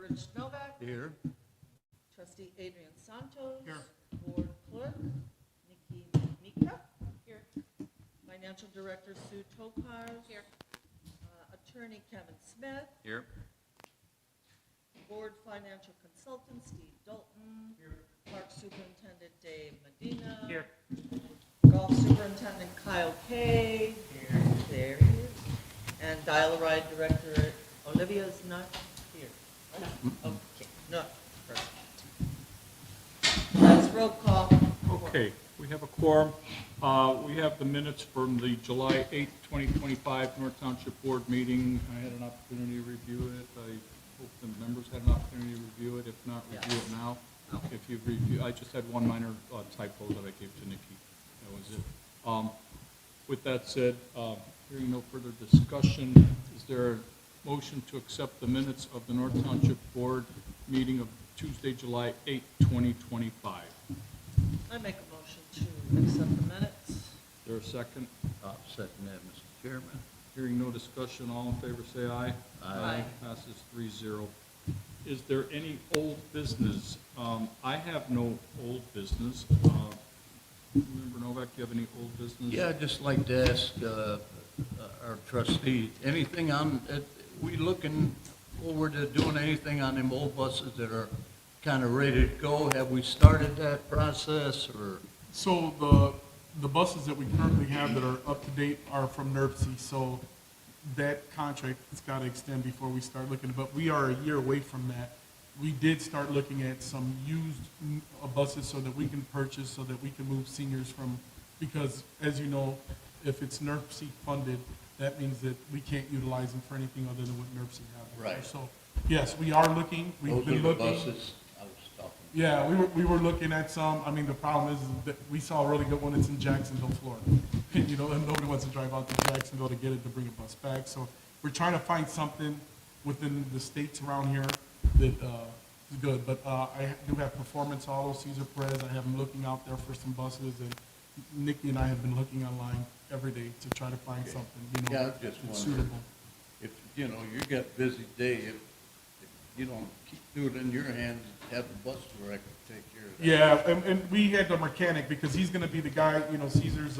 Rich Novak. Here. Trustee Adrian Santos. Here. Board Clerk Nikki Mika. Here. Financial Director Sue Topaz. Here. Attorney Kevin Smith. Here. Board Financial Consultant Steve Dalton. Here. Park Superintendent Dave Medina. Here. Golf Superintendent Kyle Kay. Here. There he is. And Dial-A-Ride Director Olivia's not here. No. Okay, not present. That's roll call. Okay, we have a quorum. We have the minutes from the July 8th, 2025 North Township Board meeting. I had an opportunity to review it. I hope the members had an opportunity to review it. If not, review it now. If you've reviewed, I just had one minor typo that I gave to Nikki. That was it. With that said, hearing no further discussion, is there a motion to accept the minutes of the North Township Board meeting of Tuesday, July 8th, 2025? I make a motion to accept the minutes. Is there a second? I'll second that, Mr. Chairman. Hearing no discussion, all in favor say aye. Aye. Passes 3-0. Is there any old business? I have no old business. Member Novak, do you have any old business? Yeah, I'd just like to ask our trustee, anything on, we looking forward to doing anything on them old buses that are kind of ready to go? Have we started that process, or? So the buses that we currently have that are up to date are from NERC, so that contract has got to extend before we start looking, but we are a year away from that. We did start looking at some used buses so that we can purchase, so that we can move seniors from, because as you know, if it's NERC funded, that means that we can't utilize them for anything other than what NERC have. Right. So, yes, we are looking, we've Those been are the looking. buses I was talking. Yeah, we were looking at some. I mean, the problem is that we saw a really good one. It's in Jacksonville, Florida. And, you know, and nobody wants to drive out to Jacksonville to get it to bring a bus back. So we're trying to find something within the states around here that is good. But I do have Performance Auto, Cesar Perez. I have them looking out there for some buses. And Nikki and I have been looking online every day to try to find something, you know, Yeah, I that's just suitable. wondered if, you know, you got a busy day, if you don't keep it in your hands, have the bus director take care of that. Yeah, and we had the mechanic, because he's gonna be the guy, you know, Caesar's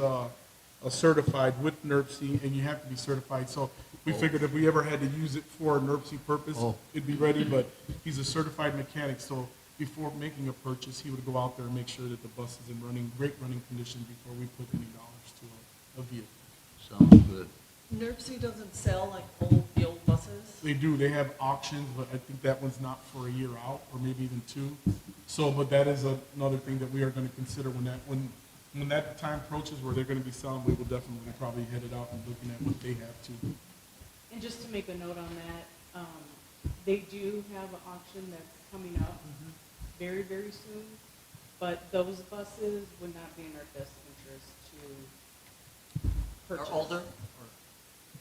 certified with NERC, and you have to be certified, so we figured if we ever had to use it for a NERC purpose, it'd be ready, but he's a certified mechanic, so before making a purchase, he would go out there and make sure that the bus is in great running condition before we put any dollars to a vehicle. Sounds good. NERC doesn't sell like the old buses. They do, they have auctions, but I think that one's not for a year out, or maybe even 2. So, but that is another thing that we are gonna consider when that time approaches where they're gonna be selling, we will definitely probably head it out and looking at what they have too. And just to make a note on that, they do have an auction that's coming up very, very soon, but those buses would not be in our best interest to Or purchase. older?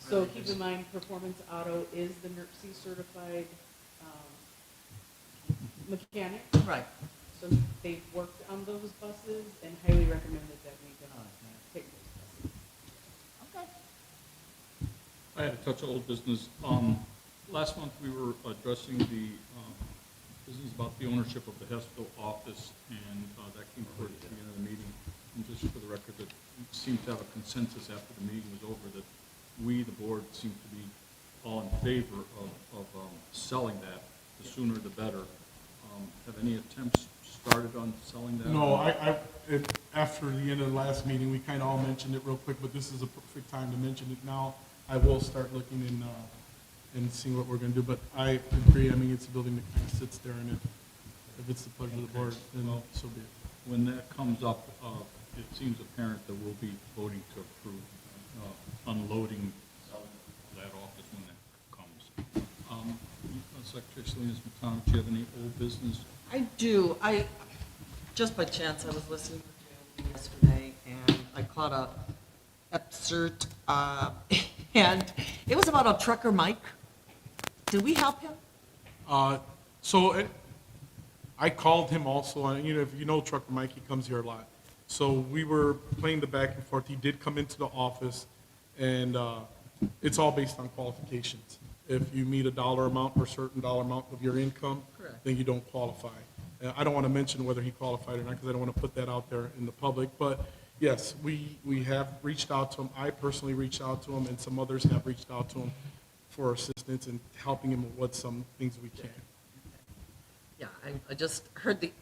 So keep in mind, Performance Auto is the NERC certified mechanic, Right. so they've worked on those buses and highly recommended that we can take those buses. Okay. I had a touch of old business. Last month, we were addressing the business about the ownership of the Hessville office, and that came toward the end of the meeting. And just for the record, that we seemed to have a consensus after the meeting was over that we, the board, seem to be all in favor of selling that. The sooner the better. Have any attempts started on selling that? No, after the end of the last meeting, we kinda all mentioned it real quick, but this is a perfect time to mention it now. I will start looking and seeing what we're gonna do, but I agree, I mean, it's a building that kinda sits there, and if it's the pleasure of the board, then so be it. When that comes up, it seems apparent that we'll be voting to approve unloading that office when that comes. Secretary Salinas McConnell, do you have any old business? I do. Just by chance, I was listening to you yesterday, and I caught a excerpt, and it was about a trucker Mike. Did we help him? I called him also, and if you know Trucker Mike, he comes here a lot. So we were playing the back and forth. He did come into the office, and it's all based on qualifications. If you meet a dollar amount or certain dollar amount of your income, Correct. then you don't qualify. I don't want to mention whether he qualified or not, because I don't want to put that out there in the public, but yes, we have reached out to him. I personally reached out to him, and some others have reached out to him for assistance and helping him with some things we can. Yeah, I just heard the,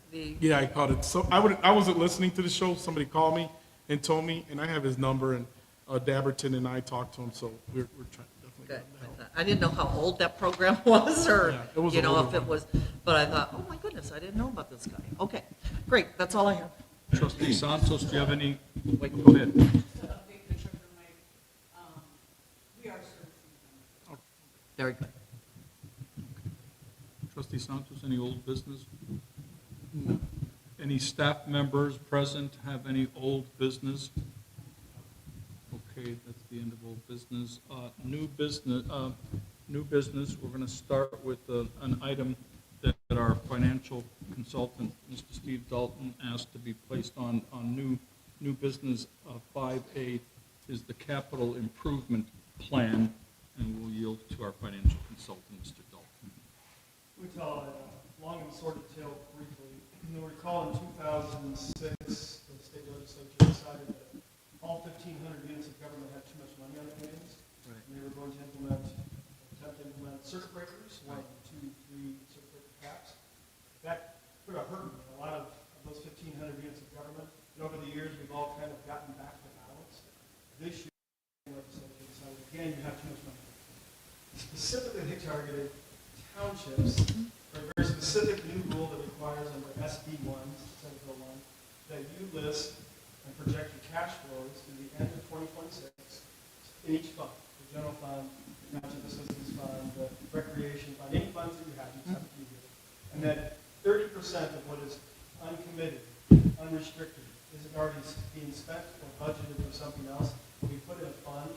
Yeah, I caught it. So I wasn't listening to the show. Somebody called me and told me, and I have his number, and Dabberton and I talked to him, so we're trying to definitely good. get him to help. I didn't know how old that program was, or, Yeah, it was you an know, older if it one. was, but I thought, oh my goodness, I didn't know about this guy. Okay, great, that's all I have. Trustee Santos, do you have any? Wait. Go ahead. Just to update the trucker mic, we are servicing them. Very good. Trustee Santos, any old business? Any staff members present have any old business? Okay, that's the end of old business. New business, we're going to start with an item that our financial consultant, Mr. Steve Dalton, asked to be placed on new business 5A is the capital improvement plan, and we'll yield to our financial consultant, Mr. Dalton. We tell a long and sordid tale briefly. You'll recall in 2006, the state legislature decided that all 1,500 units of government had too much money on their hands. Right. And they were going to attempt to implement circuit breakers, 1, 2, 3 circuit breaker caps. That put a hurt in a lot of those 1,500 units of government. And over the years, we've all kind of gotten back to balance. This year, the legislature decided, again, you have too much money. Specifically, they targeted townships for a very specific new rule that requires under SB 1, Senate Bill 1, that you list and project your cash flows through the end of 2026 in each fund, the general fund, the township assistance fund, the recreation fund, any funds that you have, you just have to use it. And that 30% of what is uncommitted, unrestricted, isn't already being spent or budgeted for something else, will be put in a fund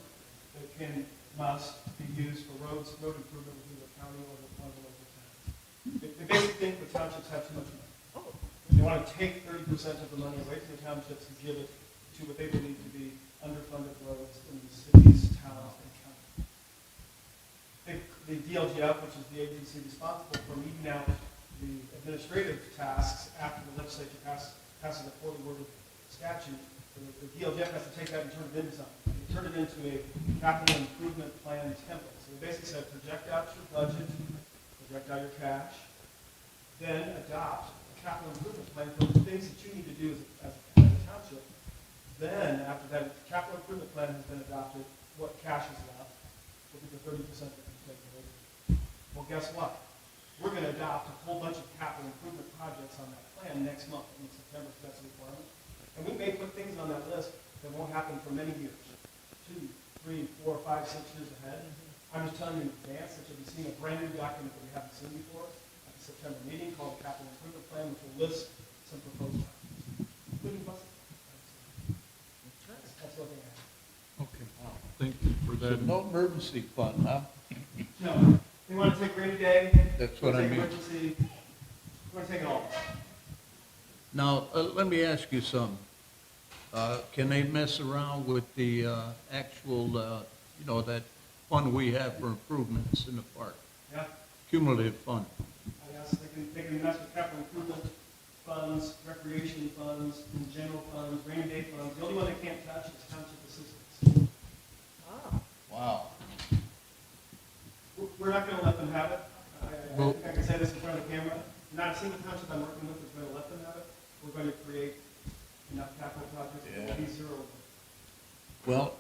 that must be used for road improvement within the county or one of the local towns. They basically think the townships have too much money. They want to take 30% of the money away from the townships and give it to what they believe to be underfunded roads in the cities, towns, and counties. The DLGF, which is the agency responsible for meeting out the administrative tasks after the legislature passes a poorly worded statute, the DLGF has to take that and turn it into something. They turn it into a capital improvement plan template. So they basically said, project out your budget, project out your cash, then adopt a capital improvement plan for the things that you need to do as a township. Then, after that capital improvement plan has been adopted, what cash is left will be the 30% that you take away. Well, guess what? We're going to adopt a whole bunch of capital improvement projects on that plan next month in September, if that's a requirement. And we may put things on that list that won't happen for many years, 2, 3, 4, 5, 6 years ahead. I'm just telling you in advance that you'll be seeing a brand new document that we haven't seen before at the September meeting called the Capital Improvement Plan, which will list some proposed projects, including buses. That's what they have. Okay, thank you for So that. no emergency fund, huh? No, they want to take rainy day. That's what I take mean. Emergency. They want to take it all. Now, let me ask you something. Can they mess around with the actual, that fund we have for improvements in the park? Yeah. Cumulative fund. I guess they can mess with capital improvement funds, recreation funds, and general funds, rainy day funds. The only one they can't touch is township assistance. Ah, Wow. We're not going to let them have it. I Well- think I can say this in front of the camera. Not a single township I'm working with is going to let them have it. We're going to create enough capital projects that will be zero. Well,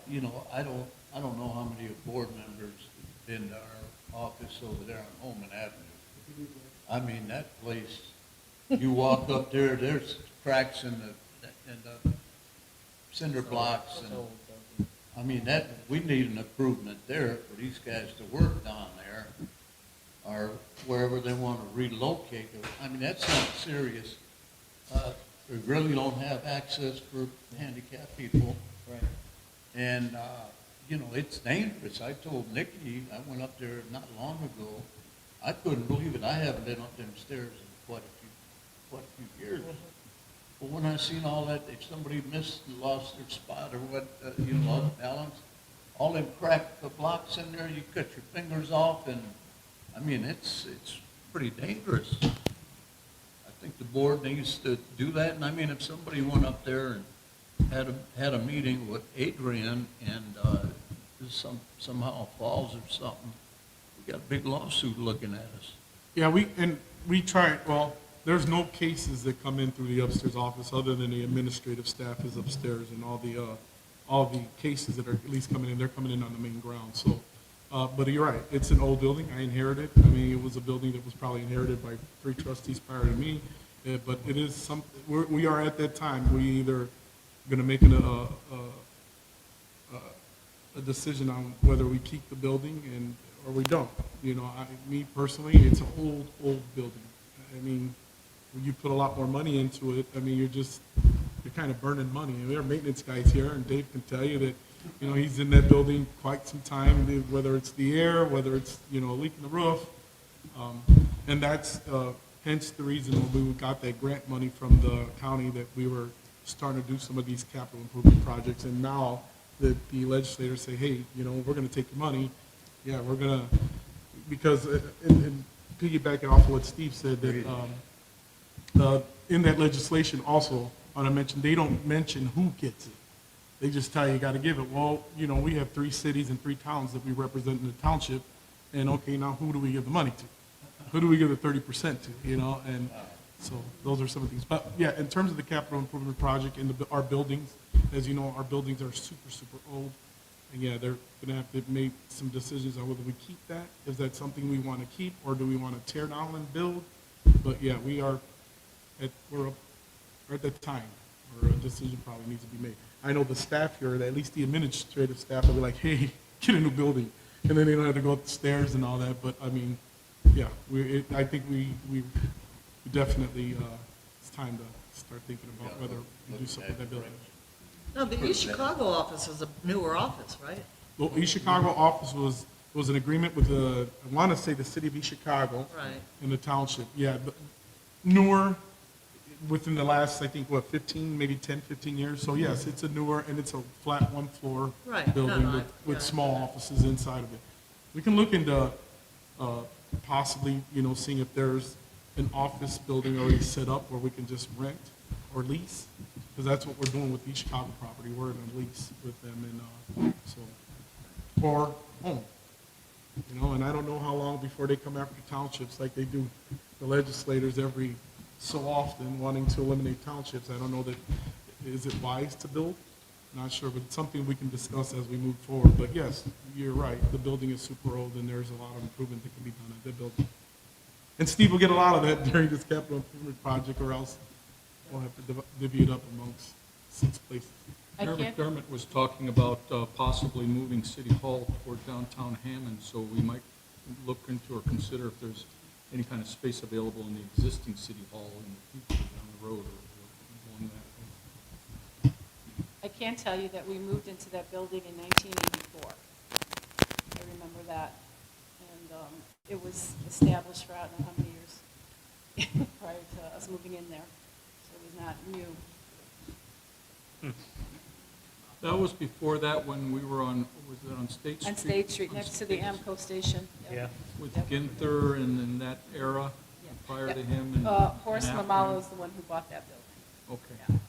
I don't know how many board members have been to our office over there on Holman Avenue. I mean, that place, you walk up there, there's cracks in the cinder blocks, and, I mean, we need an improvement there for these guys to work down there, or wherever they want to relocate. I mean, that's not serious. We really don't have access for handicapped people. right. And, it's dangerous. I told Nikki, I went up there not long ago, I couldn't believe it. I haven't been up them stairs in quite a few years. But when I seen all that, if somebody missed and lost their spot or what, lost balance, all them cracked blocks in there, you cut your fingers off, and, I mean, it's pretty dangerous. I think the board needs to do that, and I mean, if somebody went up there and had a meeting with Adrian, and, this somehow falls or something, we got a big lawsuit looking at us. Yeah, we try, well, there's no cases that come in through the upstairs office other than the administrative staff is upstairs, and all the cases that are at least coming in, they're coming in on the main ground, so. But you're right, it's an old building, I inherited, I mean, it was a building that was probably inherited by 3 trustees prior to me, but it is something, we are at that time, we either gonna make a decision on whether we keep the building or we don't. You know, me personally, it's an old building. I mean, when you put a lot more money into it, I mean, you're kind of burning money. And there are maintenance guys here, and Dave can tell you that, you know, he's in that building quite some time, whether it's the air, whether it's, you know, a leak in the roof. And that's hence the reason when we got that grant money from the county that we were starting to do some of these capital improvement projects. And now that the legislators say, hey, you know, we're going to take your money, yeah, we're going to, because, and piggybacking off of what Steve said, that in that legislation also, I want to mention, they don't mention who gets it. They just tell you got to give it. Well, you know, we have 3 cities and 3 towns that we represent in the township, and okay, now who do we give the money to? Who do we give the 30% to, you know? And so those are some of the things. But yeah, in terms of the capital improvement project and our buildings, as you know, our buildings are super, super old. And yeah, they're going to have to make some decisions on whether we keep that. Is that something we want to keep, or do we want to tear down and build? But yeah, we're at that time where a decision probably needs to be made. I know the staff here, at least the administrative staff, will be like, hey, get a new building. And then they don't have to go up the stairs and all that. But I mean, yeah, I think we definitely, it's time to start thinking about whether we do something with that building. No, the East Chicago office is a newer office, right? The East Chicago office was an agreement with I want to say the city of East Chicago. Right. And the township, yeah. But newer within the last, I think, 15, maybe 10, 15 years. So yes, it's a newer, and it's a flat 1-floor Right. building No, with yeah. small offices inside of it. We can look into possibly, you know, seeing if there's an office building already set up where we can just rent or lease, because that's what we're doing with the East Chicago property. We're in a lease with them, and or home. You know, and I don't know how long before they come after townships like they do the legislators every so often wanting to eliminate townships. I don't know that, is it wise to build? Not sure, but it's something we can discuss as we move forward. But yes, you're right, the building is super old, and there's a lot of improvement that can be done at that building. And Steve will get a lot of that during this capital improvement project, or else we'll have to divvy it up amongst 6 places. I can't, Dermot was talking about possibly moving City Hall toward downtown Hammond, so we might look into or consider if there's any kind of space available in the existing City Hall in the future down the road or along that way. I can tell you that we moved into that building in 1984. I remember that. And it was established for I don't know how many years prior to us moving in there. So it was not new. That was before that when we were on, was it on State Street? On State Street, next to the AMCO station. Yep. With Yep. Ginther and in that era, Yeah. prior to Yep. him and. Horace and after Mamalo him. is the one who bought that building. Okay. Yeah.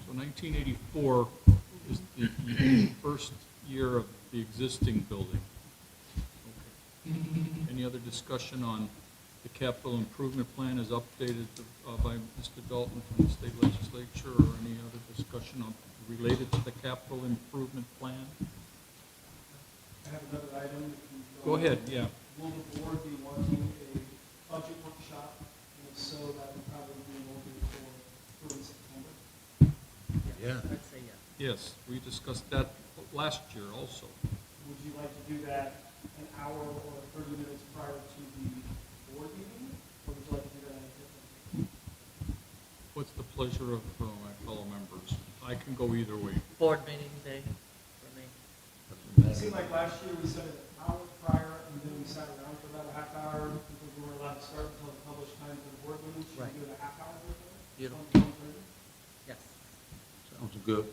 So 1984 is the first year of the existing building. Okay. Any other discussion on the capital improvement plan as updated by Mr. Dalton from the state legislature, or any other discussion on related to the capital improvement plan? I have another item. Go ahead, yeah. Will the board be wanting a budget workshop? And if so, that would probably be moving for early September. Yeah. I'd say yes. Yes, we discussed that last year also. Would you like to do that an hour or 30 minutes prior to the board meeting? Or would you like to do that at a different? What's the pleasure of my fellow members? I can go either way. Board meeting day for me. It seemed like last year we set it an hour prior, and then we sat around for about a half hour, because we weren't allowed to start until the published time for the board meeting. Should Right. we do it a half hour before? Beautiful. 1:30? Yes. Sounds good.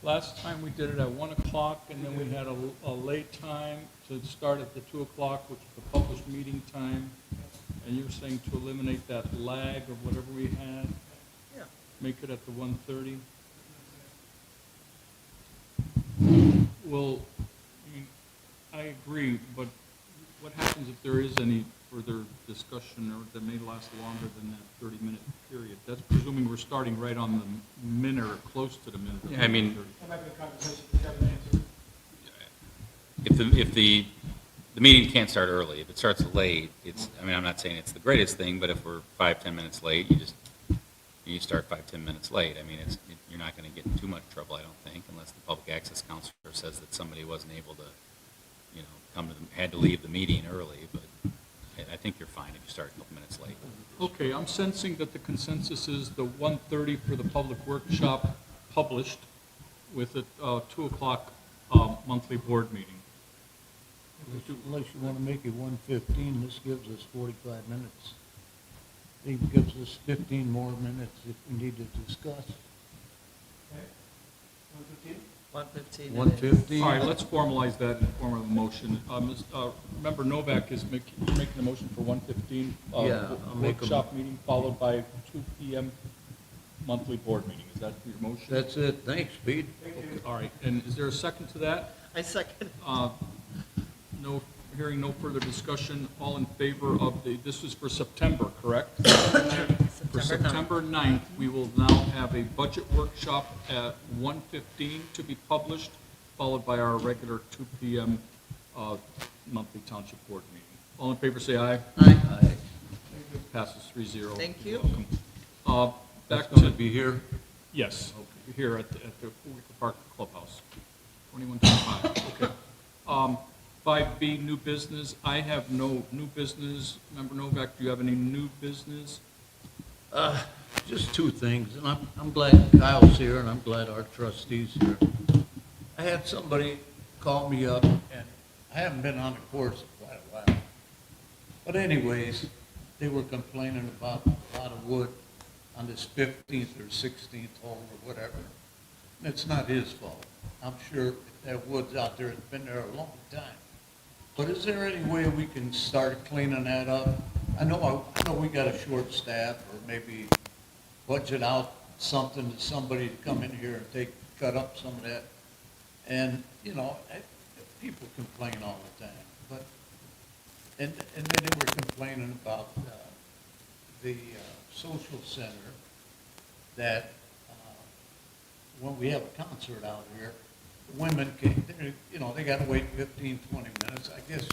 Last time we did it at 1 o'clock, and then we had a late time to start at the 2 o'clock, which is the published meeting time. And you were saying to eliminate that lag of whatever we had, Yeah. make it at the 1:30? Well, I agree, but what happens if there is any further discussion or that may last longer than that 30-minute period? That's presuming we're starting right on the minute or close to the minute. of Yeah, I mean- 1:30. That might be a conversation for Kevin to answer. If the meeting can't start early, if it starts late, I mean, I'm not saying it's the greatest thing, but if we're 5-10 minutes late, you start 5-10 minutes late. I mean, you're not going to get in too much trouble, I don't think, unless the public access counselor says that somebody wasn't able to, had to leave the meeting early, but I think you're fine if you start a couple minutes late. Okay, I'm sensing that the consensus is the 1:30 for the public workshop published with a 2 o'clock monthly board meeting. Unless you want to make it 1:15, this gives us 45 minutes. It gives us 15 more minutes if we need to discuss. Okay? 1:15? 1:15. 1:15? All right, let's formalize that in the form of a motion. Member Novak is making the motion for 1:15. Yeah, I'll make a- Workshop meeting followed by 2 PM monthly board meeting. Is that your motion? That's it. Thanks, Pete. Okay, all right, and is there a second to that? I second. No, hearing no further discussion, all in favor of this is for September, correct? For September 9th, we will now have a budget workshop at 1:15 to be published, followed by our regular 2 PM monthly township board meeting. All in favor, say aye. Aye. Passes 3-0. Thank you. Welcome. That's Back going to to, be here. yes, here at the Wicker Park Clubhouse, 2125, okay. 5B, new business. I have no new business. Member Novak, do you have any new business? Just two things, and I'm glad Kyle's here, and I'm glad our trustee's here. I had somebody call me up, and I haven't been on the course in quite a while. But anyways, they were complaining about a lot of wood on this 15th or 16th hole or whatever. And it's not his fault. I'm sure if that wood's out there, it's been there a long time. But is there any way we can start cleaning that up? I know we got a short staff, or maybe budget out something to somebody to come in here and cut up some of that. And, people complain all the time, but, and then they were complaining about the social center, that when we have a concert out here, the women they gotta wait 15, 20 minutes. I guess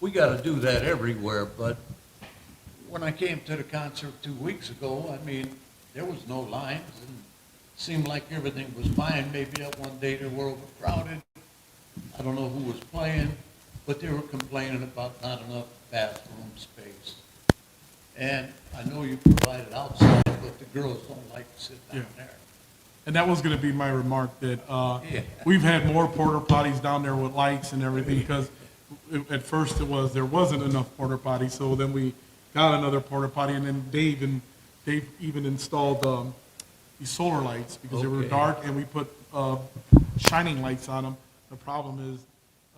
we gotta do that everywhere, but when I came to the concert 2 weeks ago, I mean, there was no lines, and it seemed like everything was fine. Maybe that one day they were overcrowded. I don't know who was playing, but they were complaining about not enough bathroom space. And I know you provide it outside, but the girls don't like to sit down there. And that was going to be my remark, that Yeah. we've had more porta potties down there with lights and everything, because at first there wasn't enough porta potties, so then we got another porta potty, and then Dave even installed these solar lights, because they were Okay. dark, and we put shining lights on them. The problem is,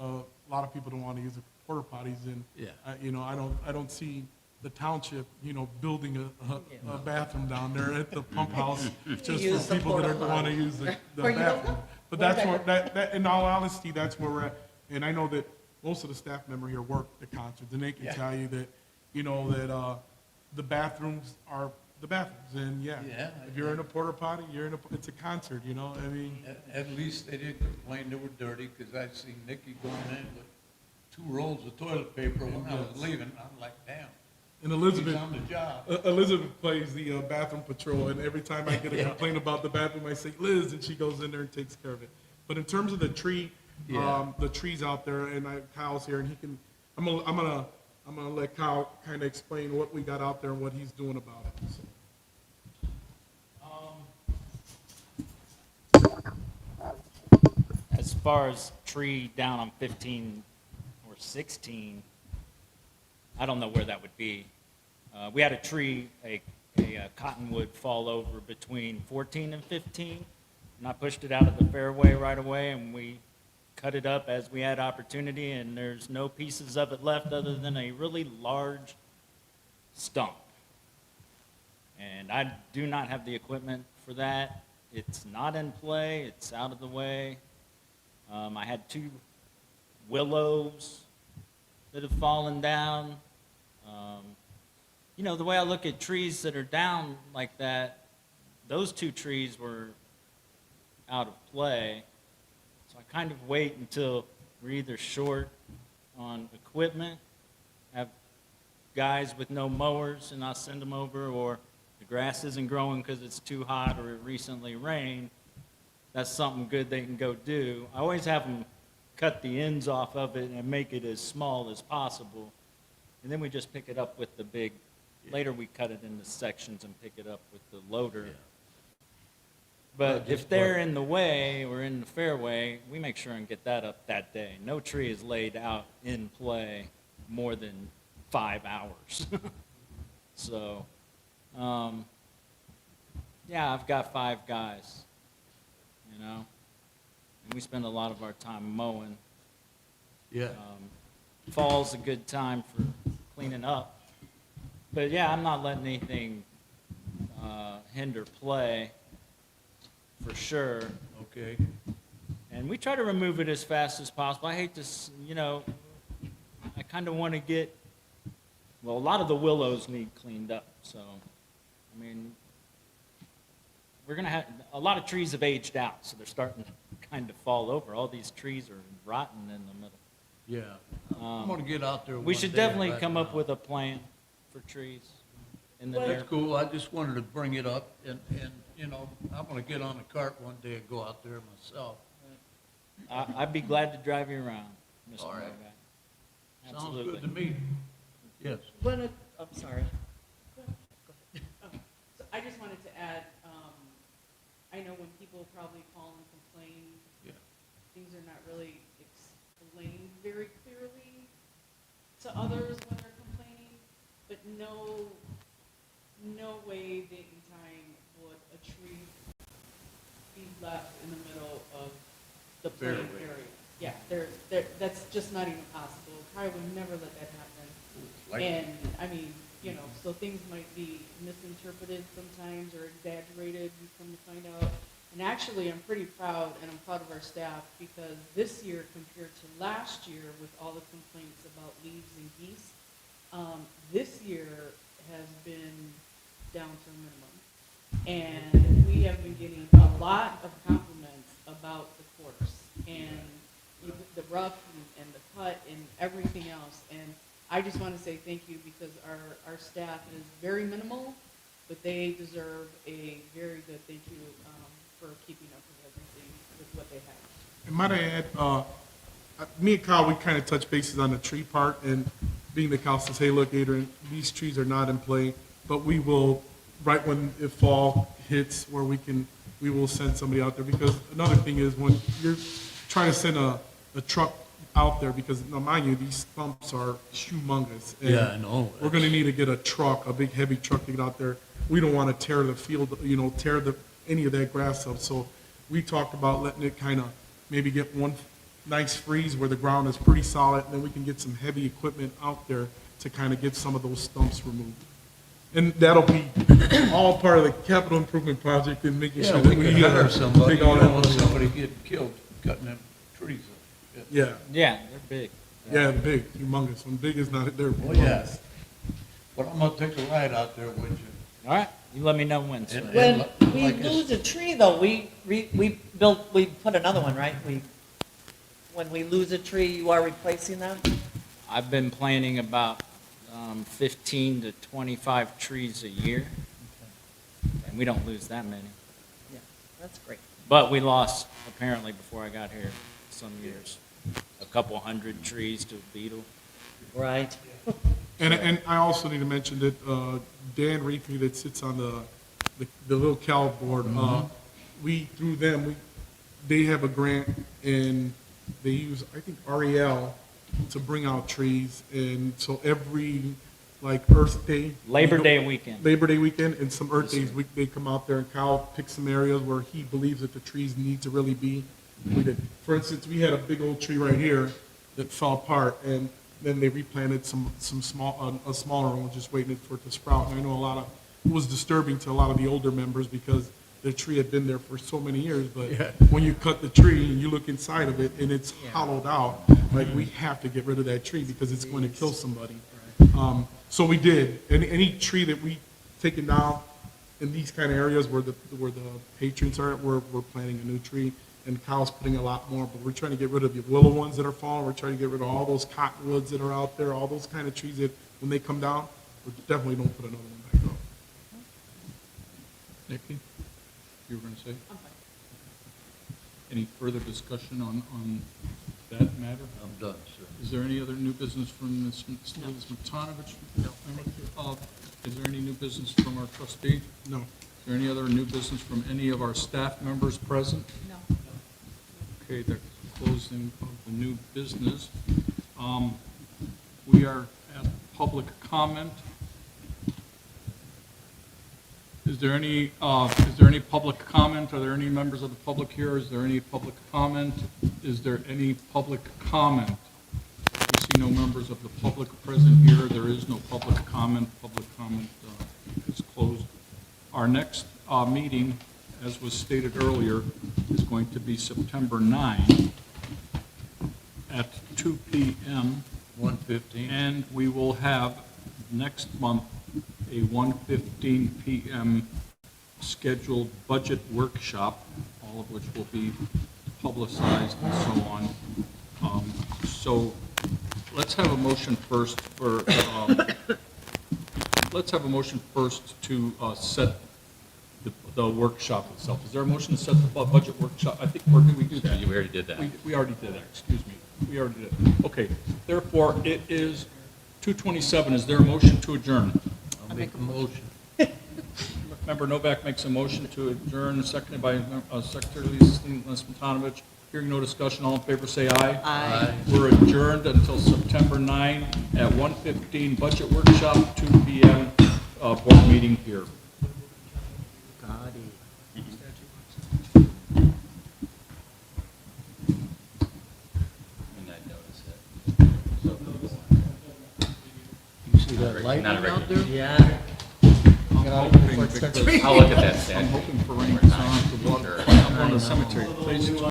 a lot of people don't want to use the porta potties, and Yeah. I don't see the township, building a bathroom down there at the pump house just Use for the people that porta want to potty. use the Or you don't bathroom. know. But that's where, that, in all honesty, that's where we're at. And I know that most of the staff member here work the concerts, and they can Yeah. tell you that, that the bathrooms are the bathrooms. And Yeah, if you're in a porta potty, it's a concert, I mean. At least they didn't complain they were dirty, because I seen Nikki going in with 2 rolls of toilet paper when I was leaving. I'm like, damn, And she's Elizabeth, on the job. Elizabeth plays the bathroom patrol, and every time I get a complaint about the bathroom, I say, Liz, and she goes in there and takes care of it. But in terms of the tree, Yeah. the trees out there, and Kyle's here, and he can, I'm gonna let Kyle kind of explain what we got out there and what he's doing about it. So. As far as tree down on 15 or 16, I don't know where that would be. We had a tree, a cottonwood fall over between 14 and 15, and And I pushed it out of the fairway right away, and we cut it up as we had opportunity, and there's no pieces of it left other than a really large stump. And I do not have the equipment for that. It's not in play, it's out of the way. I had 2 willows that have fallen down. You know, the way I look at trees that are down like that, those 2 trees were out of play. So I kind of wait until we're either short on equipment, have guys with no mowers, and I'll send them over, or the grass isn't growing because it's too hot or it recently rained. That's something good they can go do. I always have them cut the ends off of it and make it as small as possible. And then we just pick it up with the big, later we cut it into sections and pick it up with the loader. But if they're in the way or in the fairway, we make sure and get that up that day. No tree is laid out in play more than 5 hours. So, yeah, I've got 5 guys, you know, and we spend a lot of our time mowing. Yeah. Fall's a good time for cleaning up. But yeah, I'm not letting anything hinder play, for sure. Okay. And we try to remove it as fast as possible. I hate to, you know, I kind of want to get, well, a lot of the willows need cleaned up. So, I mean, we're going to have, a lot of trees have aged out, so they're starting to kind of fall over. All these trees are rotten in the middle. Yeah. I'm gonna get out there. We one should day definitely right come up now. with a plan for trees in the Well, near. That's cool. I just wanted to bring it up, and, you know, I'm gonna get on the cart one day and go out there myself. I'd be glad to drive you around, Mr. All right. Morgan. Sounds Absolutely. good to me. Yes. I'm sorry. So I just wanted to add, I know when people probably call and complain, Yeah. things are not really explained very clearly to others when they're complaining, but no way, date, and time would a tree be left in the middle of the playing Fairway. area. Yeah, that's just not even possible. I would never let that happen. Like- And, I mean, you know, so things might be misinterpreted sometimes or exaggerated, we come to find out. And actually, I'm pretty proud, and I'm proud of our staff, because this year compared to last year, with all the complaints about leaves and geese, this year has been down to a minimum. And we have been getting a lot of compliments about the course, and the rough and the cut and everything else. And I just want to say thank you, because our staff is very minimal, but they deserve a very good thank you for keeping up with everything, with what they have. And might I add, me and Kyle, we kind of touch bases on the tree part, and being the Kyle says, hey, look, Adrian, these trees are not in play, but we will, right when the fall hits, where we will send somebody out there, because another thing is, when you're trying to send a truck out there, because, now mind you, these stumps are humongous. And Yeah, I know. we're gonna need to get a truck, a big heavy truck to get out there. We don't wanna tear the field, you know, any of that grass up. So we talked about letting it kind of maybe get one nice freeze where the ground is pretty solid, and then we can get some heavy equipment out there to kind of get some of those stumps removed. And that'll be all part of the capital improvement project and making Yeah, sure that we we could hire somebody, take you all don't want that. somebody getting killed cutting them trees up. Yeah, Yeah, they're big. yeah, big, humongous. When big is not, they're Oh, yeah. humongous. But I'm gonna take a ride out there with you. All right, you let me know when, sir. And- When and we like this- lose a tree, though, we put another one, right? When we lose a tree, you are replacing them? I've been planting about 15 to 25 trees a year, and we don't lose that many. Yeah, that's great. But we lost, apparently, before I got here, some years, a couple hundred trees to a beetle. Right. And I also need to mention that Dan Reefy, that sits on the little Cal board, we, through them, they have a grant, and they use, I think, REL to bring out trees. And so every like Earth Day. Labor Day weekend. Labor Day weekend and some Earth Days, they come out there and Kyle picks some areas where he believes that the trees need to really be. We did, for instance, we had a big old tree right here that fell apart, and then they replanted some small, a smaller one, just waiting for it to sprout. And I know it was disturbing to a lot of the older members because the tree had been there for so many years, but when you cut the tree and you look inside of it and it's hollowed out, like we have to get rid of that tree because it's going to kill somebody. So we did. Any tree that we taken down in these kind of areas where the patrons are, we're planting a new tree. And Kyle's putting a lot more, but we're trying to get rid of the willow ones that are falling. We're trying to get rid of all those cottonwoods that are out there, all those kind of trees that when they come down, we definitely don't put another one back up. Nikki, you were going to say? I'm fine. Any further discussion on that matter? I'm done, sir. Is there any other new business from Ms. Matanovich? No. Is there any new business from our trustee? No. Is there any other new business from any of our staff members present? No. Okay, the closing of the new business. We are at public comment. Is there any public comment? Are there any members of the public here? Is there any public comment? Is there any public comment? We see no members of the public present here. There is no public comment. Public comment is closed. Our next meeting, as was stated earlier, is going to be September 9 at 2 p.m. 1:15. And we will have next month a 1:15 p.m. scheduled budget workshop, all of which will be publicized and so on. So let's have a motion first for, let's have a motion first to set the workshop itself. Is there a motion to set the budget workshop? I think, or did we do that? We already did that. We already did that, excuse me. We already did it. Okay, therefore, it is 2:27. Is there a motion to adjourn? I'll make a motion. Member Novak makes a motion to adjourn, seconded by Secretary Lesmatanovich. Hearing no discussion, all in favor say aye. Aye. We're adjourned until September 9 at 1:15 budget workshop, 2 p.m. Board meeting here. You see that light Not a out regular. there? Yeah. I'm hoping, Victor, I'll look at that, I'm Stan. hoping for rain on the water, on the cemetery. Please.